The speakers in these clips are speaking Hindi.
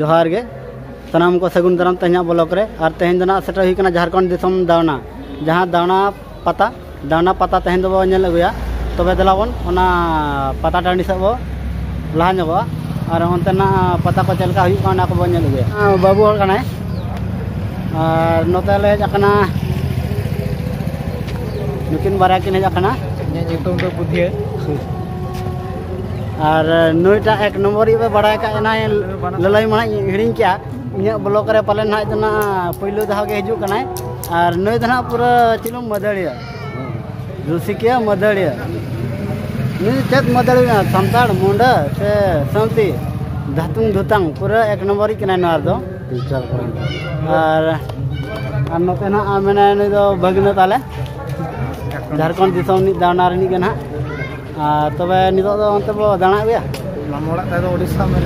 जोहार गे सनाम को सगुन दाराम तेहना ब्लॉक रे और तेहन दना सेटर हुई कना झारखंड दिसम दावना जहां दावना पता तेहन दबो नेल अगुया तबे दलावन ओना पता टांडी सब लहा ᱧᱚᱜᱚᱜᱼᱟ और ओनतेना पता को चलका हुई काना को नेल अगुया बाबू हर कनाय और नोते ले जाकना नुकिन बारा किन हेज आकना ᱧᱩᱛᱩᱢ ᱫᱚ ᱵᱩᱫᱷᱤᱭᱟᱹ और नुईटा एक नंबर ये बड़ा का ना ललाई माना हिड़िंग क्या इन्हें ब्लॉक रे पाले ना इतना पहले दहा के हिजू कनाय और नई दना पूरा चिलो मदड़िया रुसिकिया मदड़िया नी चेत मदड़िया संताड़ मुंडा से संती धातुंग धुतांग पूरा एक नंबर ही कनाय नार दो और नोते ना आमेना नई दो भगना ताले झारखंड दिसम नि दावनार नि कना तबे नितो दो अंते बो दाना गया मामोड़ा ते दो ओडिसा में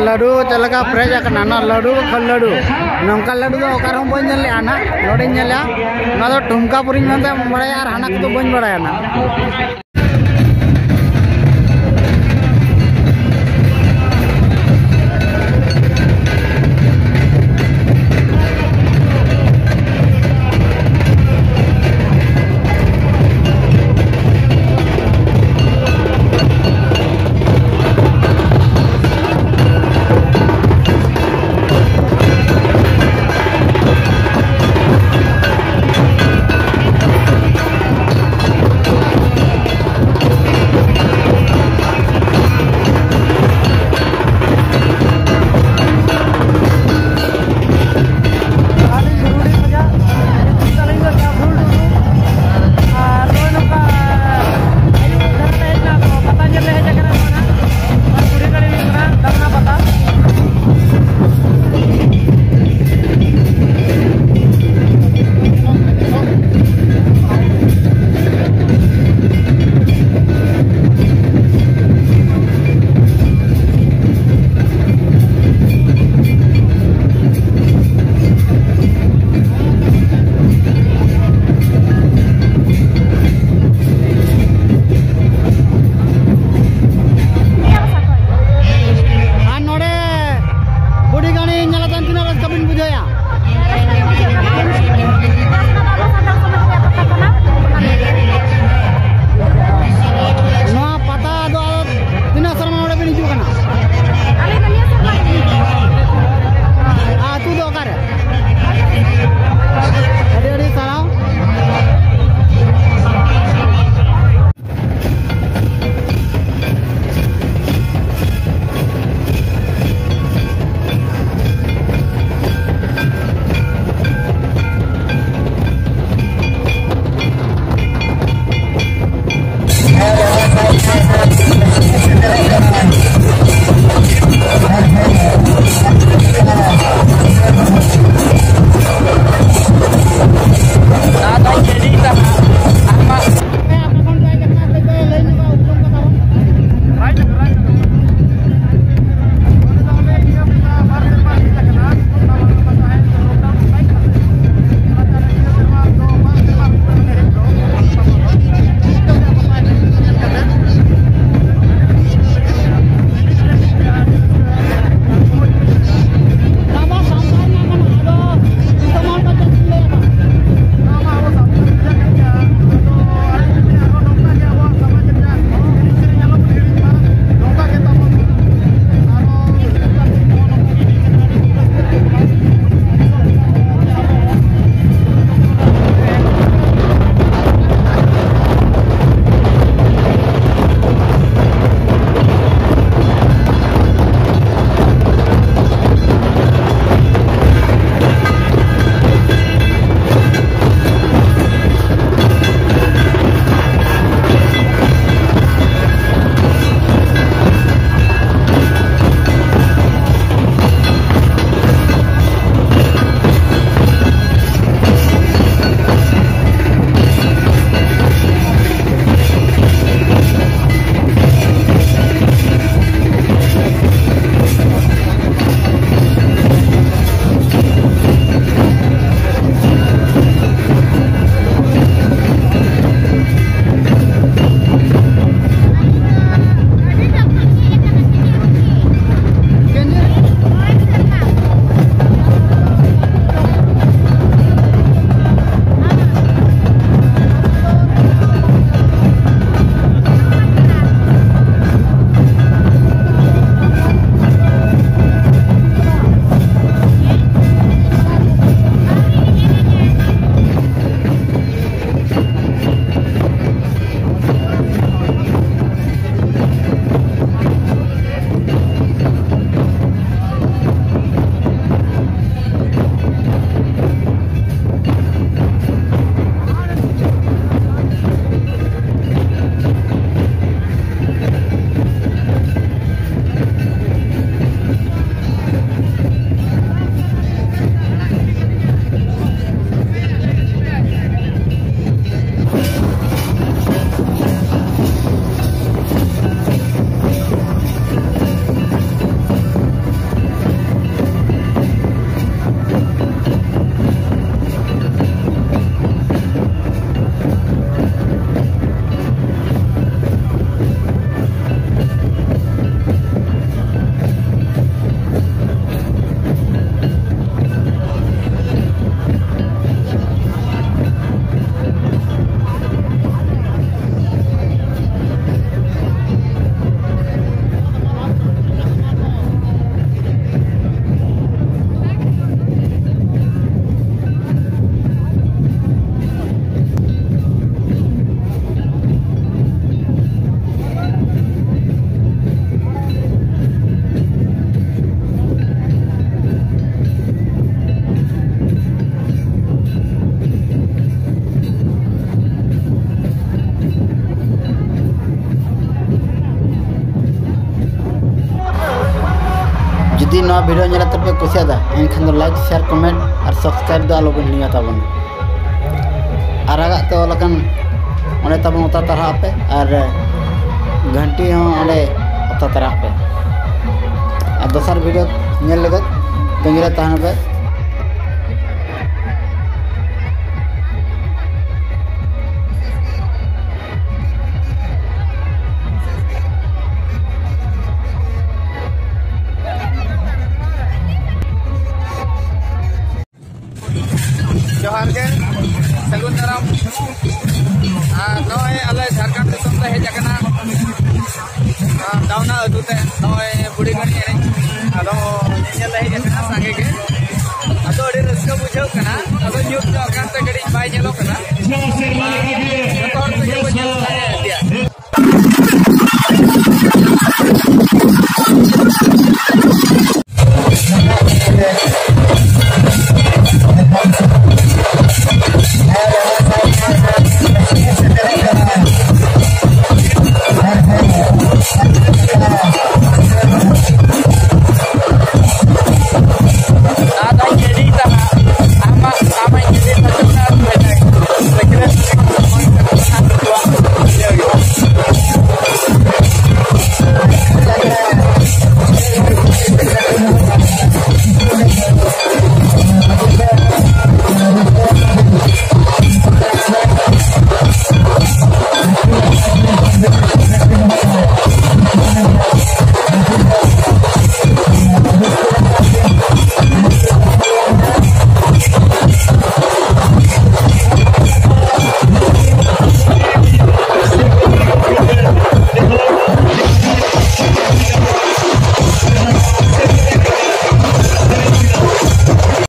लड्डू चलका फ्रेज ना लड्डू खल लड्डू नौका लड्डू दो ओकार हम बन ले आना नोडे नेला ना दो ठुमका पुरी मनते बड़ाया और हाना को बन बड़ाया ना वीडियो नेला तबे कुसियादा एनखान दो लाइक शेयर कमेंट और सब्सक्राइब दो आलो बन लिया ताबन आरागा ते ओलकन ओने ताबन उता तरह पे और घंटी हो ओले उता तरह पे और दोसर वीडियो नेल लगत तंगिरा ताहन पे जोहार के सगुन दाराम नय आले झारखंड दिसम ते हेज आकना दावना अदुते नय बुड़ी गणी आदो नेल हेज आकना संगे के आदो अडी रस्का बुझाव कना आदो न्यूज जो अकान ते गडी बाय नेलो कना